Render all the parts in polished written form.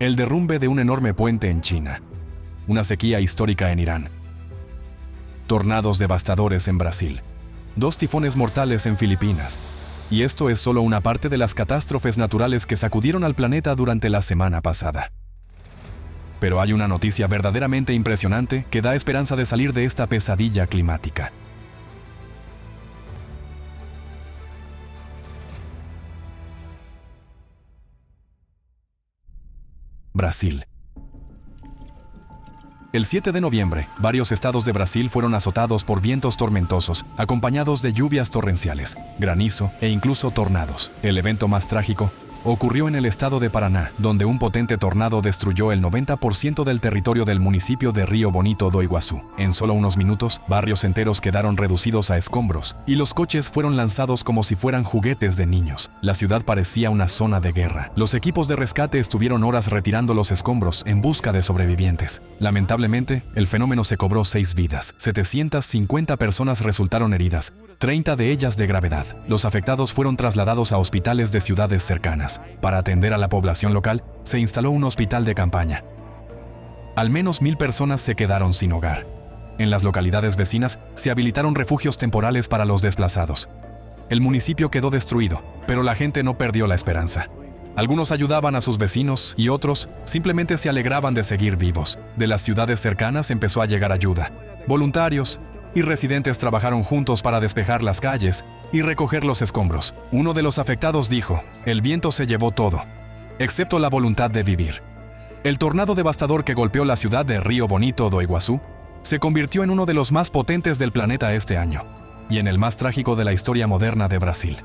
El derrumbe de un enorme puente en China. Una sequía histórica en Irán. Tornados devastadores en Brasil. 2 tifones mortales en Filipinas. Y esto es solo una parte de las catástrofes naturales que sacudieron al planeta durante la semana pasada. Pero hay una noticia verdaderamente impresionante que da esperanza de salir de esta pesadilla climática. Brasil. El 7 de noviembre, varios estados de Brasil fueron azotados por vientos tormentosos, acompañados de lluvias torrenciales, granizo e incluso tornados. El evento más trágico ocurrió en el estado de Paraná, donde un potente tornado destruyó el 90% del territorio del municipio de Río Bonito do Iguazú. En solo unos minutos, barrios enteros quedaron reducidos a escombros, y los coches fueron lanzados como si fueran juguetes de niños. La ciudad parecía una zona de guerra. Los equipos de rescate estuvieron horas retirando los escombros en busca de sobrevivientes. Lamentablemente, el fenómeno se cobró 6 vidas. 750 personas resultaron heridas, 30 de ellas de gravedad. Los afectados fueron trasladados a hospitales de ciudades cercanas. Para atender a la población local, se instaló un hospital de campaña. Al menos 1000 personas se quedaron sin hogar. En las localidades vecinas se habilitaron refugios temporales para los desplazados. El municipio quedó destruido, pero la gente no perdió la esperanza. Algunos ayudaban a sus vecinos y otros simplemente se alegraban de seguir vivos. De las ciudades cercanas empezó a llegar ayuda. Voluntarios y residentes trabajaron juntos para despejar las calles y recoger los escombros. Uno de los afectados dijo: "El viento se llevó todo, excepto la voluntad de vivir". El tornado devastador que golpeó la ciudad de Río Bonito do Iguazú se convirtió en uno de los más potentes del planeta este año y en el más trágico de la historia moderna de Brasil.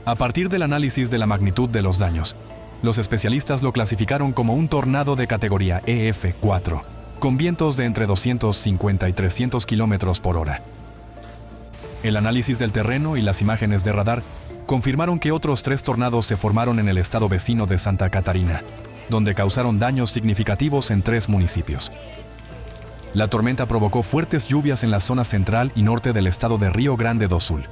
A partir del análisis de la magnitud de los daños, los especialistas lo clasificaron como un tornado de categoría EF4, con vientos de entre 250 y 300 kilómetros por hora. El análisis del terreno y las imágenes de radar confirmaron que otros 3 tornados se formaron en el estado vecino de Santa Catarina, donde causaron daños significativos en 3 municipios. La tormenta provocó fuertes lluvias en la zona central y norte del estado de Río Grande do Sul.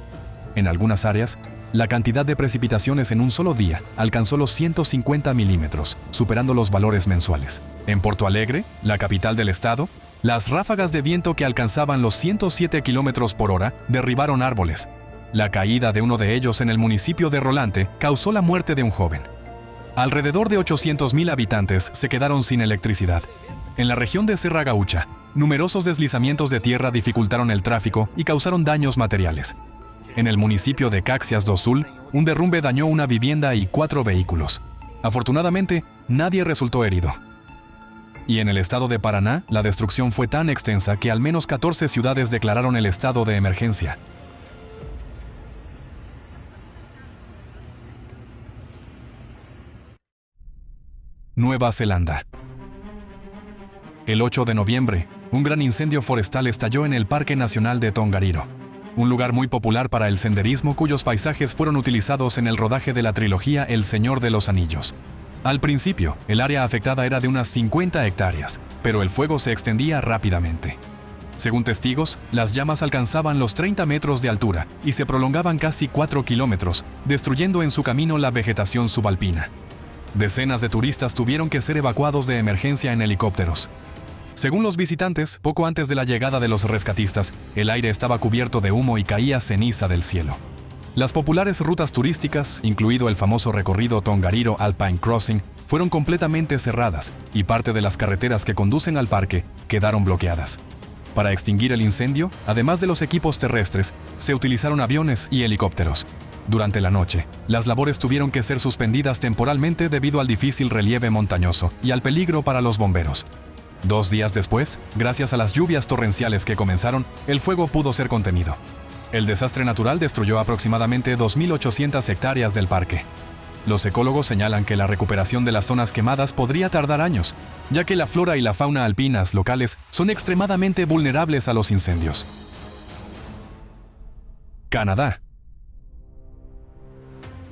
En algunas áreas, la cantidad de precipitaciones en un solo día alcanzó los 150 milímetros, superando los valores mensuales. En Porto Alegre, la capital del estado, las ráfagas de viento que alcanzaban los 107 kilómetros por hora derribaron árboles. La caída de uno de ellos en el municipio de Rolante causó la muerte de un joven. Alrededor de 800.000 habitantes se quedaron sin electricidad. En la región de Serra Gaúcha, numerosos deslizamientos de tierra dificultaron el tráfico y causaron daños materiales. En el municipio de Caxias do Sul, un derrumbe dañó una vivienda y 4 vehículos. Afortunadamente, nadie resultó herido. Y en el estado de Paraná, la destrucción fue tan extensa que al menos 14 ciudades declararon el estado de emergencia. Nueva Zelanda. El 8 de noviembre, un gran incendio forestal estalló en el Parque Nacional de Tongariro, un lugar muy popular para el senderismo cuyos paisajes fueron utilizados en el rodaje de la trilogía El Señor de los Anillos. Al principio, el área afectada era de unas 50 hectáreas, pero el fuego se extendía rápidamente. Según testigos, las llamas alcanzaban los 30 metros de altura y se prolongaban casi 4 kilómetros, destruyendo en su camino la vegetación subalpina. Decenas de turistas tuvieron que ser evacuados de emergencia en helicópteros. Según los visitantes, poco antes de la llegada de los rescatistas, el aire estaba cubierto de humo y caía ceniza del cielo. Las populares rutas turísticas, incluido el famoso recorrido Tongariro Alpine Crossing, fueron completamente cerradas y parte de las carreteras que conducen al parque quedaron bloqueadas. Para extinguir el incendio, además de los equipos terrestres, se utilizaron aviones y helicópteros. Durante la noche, las labores tuvieron que ser suspendidas temporalmente debido al difícil relieve montañoso y al peligro para los bomberos. 2 días después, gracias a las lluvias torrenciales que comenzaron, el fuego pudo ser contenido. El desastre natural destruyó aproximadamente 2.800 hectáreas del parque. Los ecólogos señalan que la recuperación de las zonas quemadas podría tardar años, ya que la flora y la fauna alpinas locales son extremadamente vulnerables a los incendios. Canadá.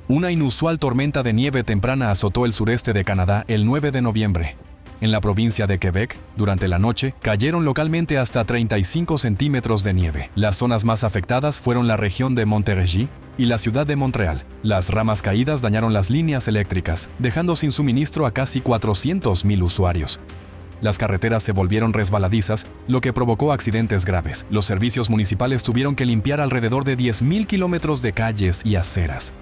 Una inusual tormenta de nieve temprana azotó el sureste de Canadá el 9 de noviembre. En la provincia de Quebec, durante la noche, cayeron localmente hasta 35 centímetros de nieve. Las zonas más afectadas fueron la región de Montérégie y la ciudad de Montreal. Las ramas caídas dañaron las líneas eléctricas, dejando sin suministro a casi 400,000 usuarios. Las carreteras se volvieron resbaladizas, lo que provocó accidentes graves. Los servicios municipales tuvieron que limpiar alrededor de 10,000 kilómetros de calles y aceras.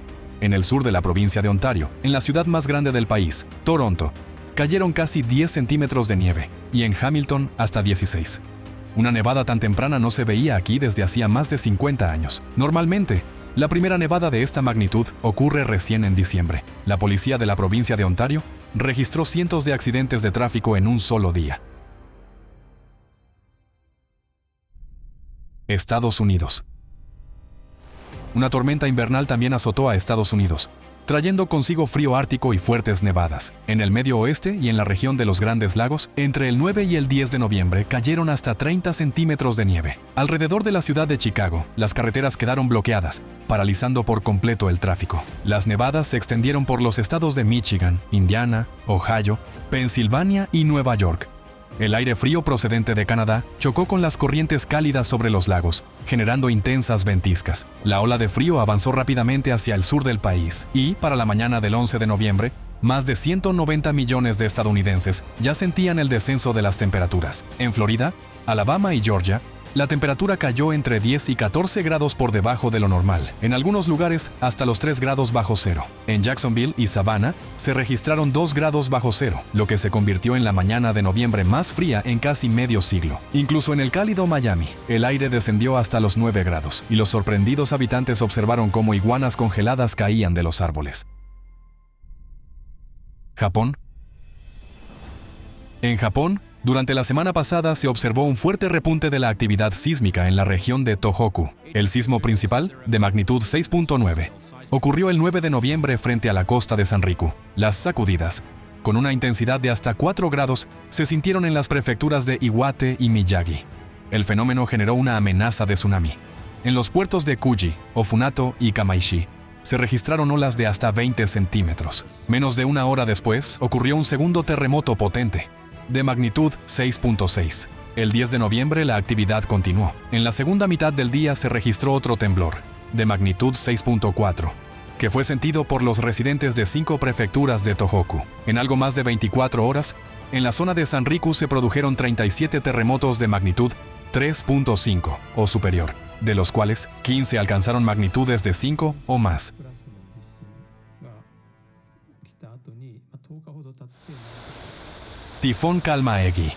En el sur de la provincia de Ontario, en la ciudad más grande del país, Toronto, cayeron casi 10 centímetros de nieve, y en Hamilton hasta 16. Una nevada tan temprana no se veía aquí desde hacía más de 50 años. Normalmente, la primera nevada de esta magnitud ocurre recién en diciembre. La policía de la provincia de Ontario registró cientos de accidentes de tráfico en un solo día. Estados Unidos. Una tormenta invernal también azotó a Estados Unidos, trayendo consigo frío ártico y fuertes nevadas. En el medio oeste y en la región de los Grandes Lagos, entre el 9 y el 10 de noviembre cayeron hasta 30 centímetros de nieve. Alrededor de la ciudad de Chicago, las carreteras quedaron bloqueadas, paralizando por completo el tráfico. Las nevadas se extendieron por los estados de Michigan, Indiana, Ohio, Pensilvania y Nueva York. El aire frío procedente de Canadá chocó con las corrientes cálidas sobre los lagos, generando intensas ventiscas. La ola de frío avanzó rápidamente hacia el sur del país y, para la mañana del 11 de noviembre, más de 190 millones de estadounidenses ya sentían el descenso de las temperaturas. En Florida, Alabama y Georgia, la temperatura cayó entre 10 y 14 grados por debajo de lo normal, en algunos lugares hasta los 3 grados bajo cero. En Jacksonville y Savannah se registraron 2 grados bajo cero, lo que se convirtió en la mañana de noviembre más fría en casi medio siglo. Incluso en el cálido Miami, el aire descendió hasta los 9 grados, y los sorprendidos habitantes observaron cómo iguanas congeladas caían de los árboles. Japón. En Japón, durante la semana pasada se observó un fuerte repunte de la actividad sísmica en la región de Tohoku. El sismo principal, de magnitud 6.9, ocurrió el 9 de noviembre frente a la costa de Sanriku. Las sacudidas, con una intensidad de hasta 4 grados, se sintieron en las prefecturas de Iwate y Miyagi. El fenómeno generó una amenaza de tsunami. En los puertos de Kuji, Ofunato y Kamaishi, se registraron olas de hasta 20 centímetros. Menos de una hora después, ocurrió un segundo terremoto potente, de magnitud 6.6. El 10 de noviembre la actividad continuó. En la segunda mitad del día se registró otro temblor, de magnitud 6.4, que fue sentido por los residentes de 5 prefecturas de Tohoku. En algo más de 24 horas, en la zona de Sanriku se produjeron 37 terremotos de magnitud 3.5 o superior, de los cuales 15 alcanzaron magnitudes de 5 o más. Tifón Kalma-Egi.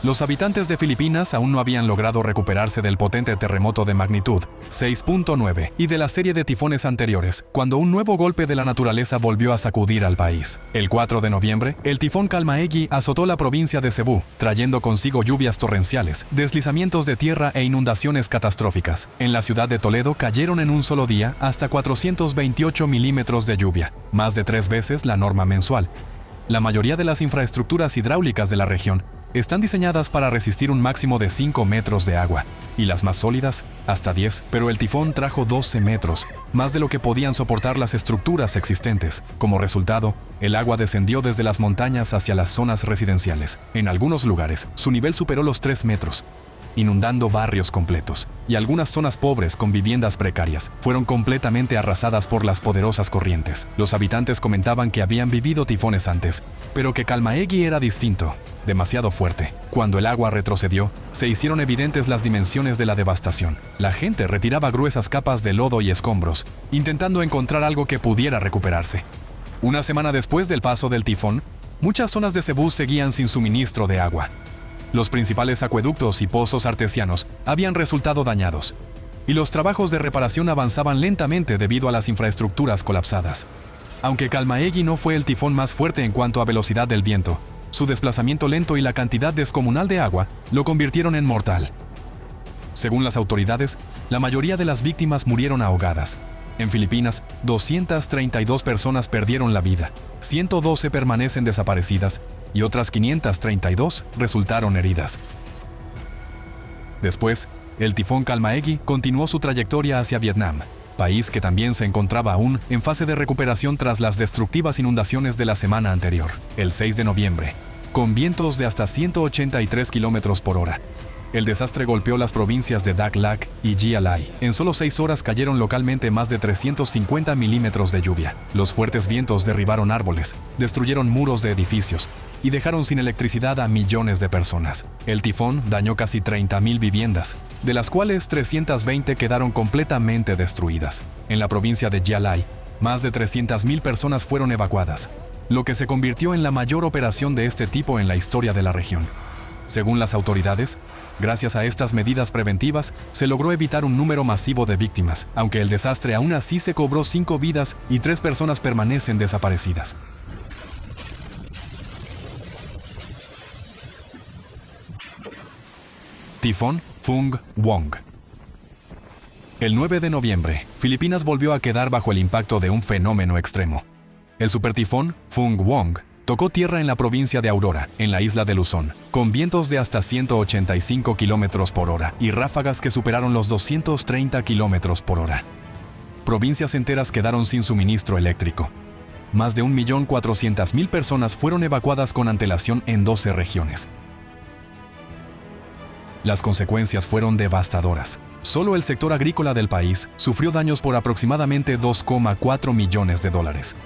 Los habitantes de Filipinas aún no habían logrado recuperarse del potente terremoto de magnitud 6.9 y de la serie de tifones anteriores, cuando un nuevo golpe de la naturaleza volvió a sacudir al país. El 4 de noviembre, el tifón Kalma-Egi azotó la provincia de Cebú, trayendo consigo lluvias torrenciales, deslizamientos de tierra e inundaciones catastróficas. En la ciudad de Toledo cayeron en un solo día hasta 428 milímetros de lluvia, más de 3 veces la norma mensual. La mayoría de las infraestructuras hidráulicas de la región están diseñadas para resistir un máximo de 5 metros de agua, y las más sólidas, hasta 10, pero el tifón trajo 12 metros, más de lo que podían soportar las estructuras existentes. Como resultado, el agua descendió desde las montañas hacia las zonas residenciales. En algunos lugares, su nivel superó los 3 metros, inundando barrios completos, y algunas zonas pobres con viviendas precarias fueron completamente arrasadas por las poderosas corrientes. Los habitantes comentaban que habían vivido tifones antes, pero que Kalma-Egi era distinto, demasiado fuerte. Cuando el agua retrocedió, se hicieron evidentes las dimensiones de la devastación. La gente retiraba gruesas capas de lodo y escombros, intentando encontrar algo que pudiera recuperarse. Una semana después del paso del tifón, muchas zonas de Cebú seguían sin suministro de agua. Los principales acueductos y pozos artesianos habían resultado dañados, y los trabajos de reparación avanzaban lentamente debido a las infraestructuras colapsadas. Aunque Kalma-Egi no fue el tifón más fuerte en cuanto a velocidad del viento, su desplazamiento lento y la cantidad descomunal de agua lo convirtieron en mortal. Según las autoridades, la mayoría de las víctimas murieron ahogadas. En Filipinas, 232 personas perdieron la vida, 112 permanecen desaparecidas y otras 532 resultaron heridas. Después, el tifón Kalma-Egi continuó su trayectoria hacia Vietnam, país que también se encontraba aún en fase de recuperación tras las destructivas inundaciones de la semana anterior. El 6 de noviembre, con vientos de hasta 183 kilómetros por hora. El desastre golpeó las provincias de Dak Lak y Gia Lai. En solo 6 horas cayeron localmente más de 350 milímetros de lluvia. Los fuertes vientos derribaron árboles, destruyeron muros de edificios y dejaron sin electricidad a millones de personas. El tifón dañó casi 30.000 viviendas, de las cuales 320 quedaron completamente destruidas. En la provincia de Gia Lai, más de 300.000 personas fueron evacuadas, lo que se convirtió en la mayor operación de este tipo en la historia de la región. Según las autoridades, gracias a estas medidas preventivas, se logró evitar un número masivo de víctimas, aunque el desastre aún así se cobró 5 vidas y 3 personas permanecen desaparecidas. Tifón Phung Wong. El 9 de noviembre, Filipinas volvió a quedar bajo el impacto de un fenómeno extremo. El supertifón Phung Wong tocó tierra en la provincia de Aurora, en la isla de Luzón, con vientos de hasta 185 kilómetros por hora y ráfagas que superaron los 230 kilómetros por hora. Provincias enteras quedaron sin suministro eléctrico. Más de 1.400.000 personas fueron evacuadas con antelación en 12 regiones. Las consecuencias fueron devastadoras. Solo el sector agrícola del país sufrió daños por aproximadamente $2,4 millones.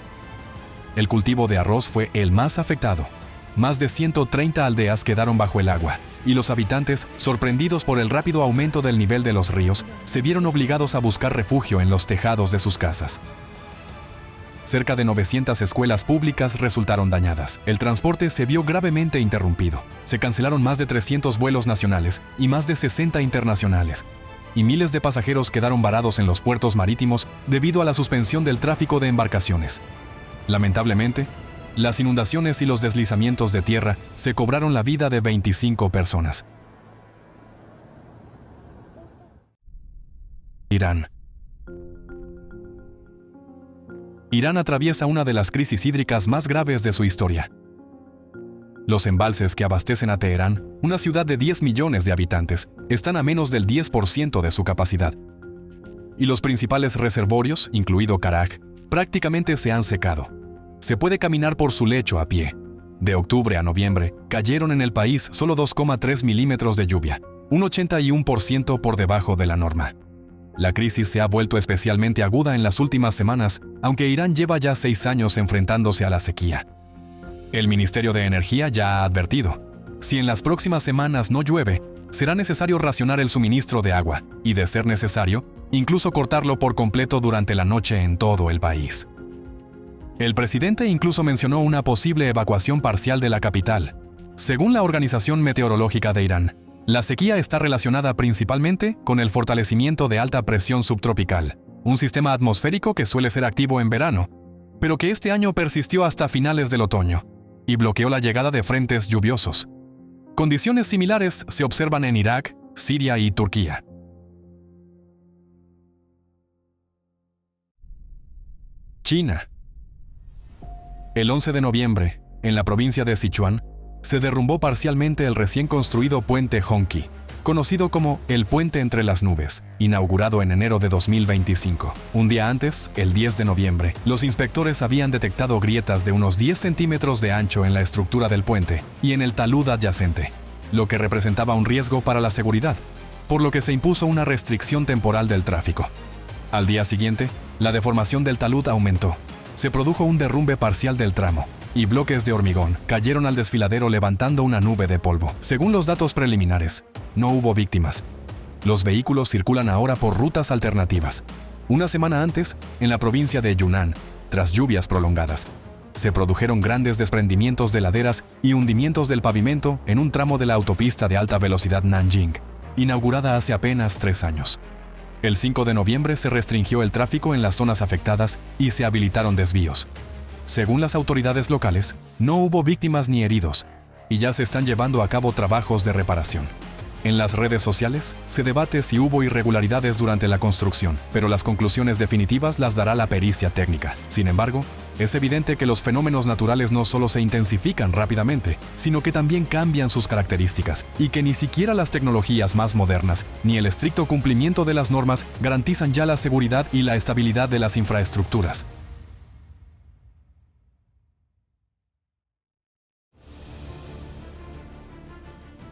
El cultivo de arroz fue el más afectado. Más de 130 aldeas quedaron bajo el agua, y los habitantes, sorprendidos por el rápido aumento del nivel de los ríos, se vieron obligados a buscar refugio en los tejados de sus casas. Cerca de 900 escuelas públicas resultaron dañadas. El transporte se vio gravemente interrumpido. Se cancelaron más de 300 vuelos nacionales y más de 60 internacionales. Y miles de pasajeros quedaron varados en los puertos marítimos debido a la suspensión del tráfico de embarcaciones. Lamentablemente, las inundaciones y los deslizamientos de tierra se cobraron la vida de 25 personas. Irán. Irán atraviesa una de las crisis hídricas más graves de su historia. Los embalses que abastecen a Teherán, una ciudad de 10 millones de habitantes, están a menos del 10% de su capacidad. Y los principales reservorios, incluido Karaj, prácticamente se han secado. Se puede caminar por su lecho a pie. De octubre a noviembre, cayeron en el país solo 2,3 milímetros de lluvia, un 81% por debajo de la norma. La crisis se ha vuelto especialmente aguda en las últimas semanas, aunque Irán lleva ya 6 años enfrentándose a la sequía. El Ministerio de Energía ya ha advertido: si en las próximas semanas no llueve, será necesario racionar el suministro de agua y, de ser necesario, incluso cortarlo por completo durante la noche en todo el país. El presidente incluso mencionó una posible evacuación parcial de la capital. Según la Organización Meteorológica de Irán, la sequía está relacionada principalmente con el fortalecimiento de alta presión subtropical, un sistema atmosférico que suele ser activo en verano, pero que este año persistió hasta finales del otoño y bloqueó la llegada de frentes lluviosos. Condiciones similares se observan en Irak, Siria y Turquía. China. El 11 de noviembre, en la provincia de Sichuan, se derrumbó parcialmente el recién construido puente Hongqi, conocido como el Puente entre las Nubes, inaugurado en enero de 2025. Un día antes, el 10 de noviembre, los inspectores habían detectado grietas de unos 10 centímetros de ancho en la estructura del puente y en el talud adyacente, lo que representaba un riesgo para la seguridad, por lo que se impuso una restricción temporal del tráfico. Al día siguiente, la deformación del talud aumentó. Se produjo un derrumbe parcial del tramo, y bloques de hormigón cayeron al desfiladero levantando una nube de polvo. Según los datos preliminares, no hubo víctimas. Los vehículos circulan ahora por rutas alternativas. Una semana antes, en la provincia de Yunnan, tras lluvias prolongadas, se produjeron grandes desprendimientos de laderas y hundimientos del pavimento en un tramo de la autopista de alta velocidad Nanjing, inaugurada hace apenas 3 años. El 5 de noviembre se restringió el tráfico en las zonas afectadas y se habilitaron desvíos. Según las autoridades locales, no hubo víctimas ni heridos, y ya se están llevando a cabo trabajos de reparación. En las redes sociales se debate si hubo irregularidades durante la construcción, pero las conclusiones definitivas las dará la pericia técnica. Sin embargo, es evidente que los fenómenos naturales no solo se intensifican rápidamente, sino que también cambian sus características, y que ni siquiera las tecnologías más modernas, ni el estricto cumplimiento de las normas garantizan ya la seguridad y la estabilidad de las infraestructuras.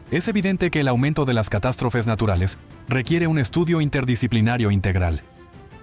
Es evidente que el aumento de las catástrofes naturales requiere un estudio interdisciplinario integral.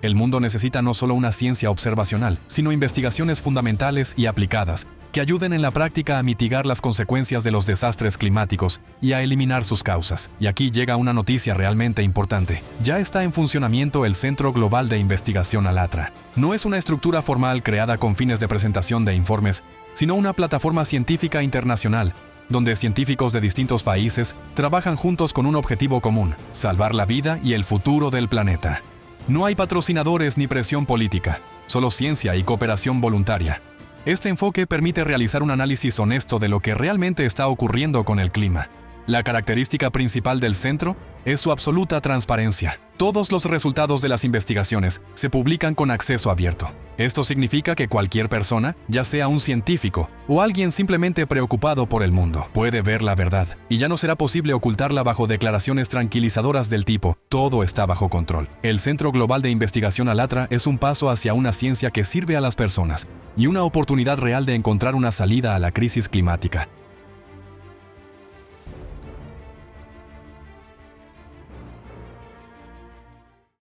El mundo necesita no solo una ciencia observacional, sino investigaciones fundamentales y aplicadas que ayuden en la práctica a mitigar las consecuencias de los desastres climáticos y a eliminar sus causas. Y aquí llega una noticia realmente importante. Ya está en funcionamiento el Centro Global de Investigación ALATRA. No es una estructura formal creada con fines de presentación de informes, sino una plataforma científica internacional donde científicos de distintos países trabajan juntos con un objetivo común: salvar la vida y el futuro del planeta. No hay patrocinadores ni presión política, solo ciencia y cooperación voluntaria. Este enfoque permite realizar un análisis honesto de lo que realmente está ocurriendo con el clima. La característica principal del centro es su absoluta transparencia. Todos los resultados de las investigaciones se publican con acceso abierto. Esto significa que cualquier persona, ya sea un científico o alguien simplemente preocupado por el mundo, puede ver la verdad, y ya no será posible ocultarla bajo declaraciones tranquilizadoras del tipo «todo está bajo control». El Centro Global de Investigación ALATRA es un paso hacia una ciencia que sirve a las personas y una oportunidad real de encontrar una salida a la crisis climática.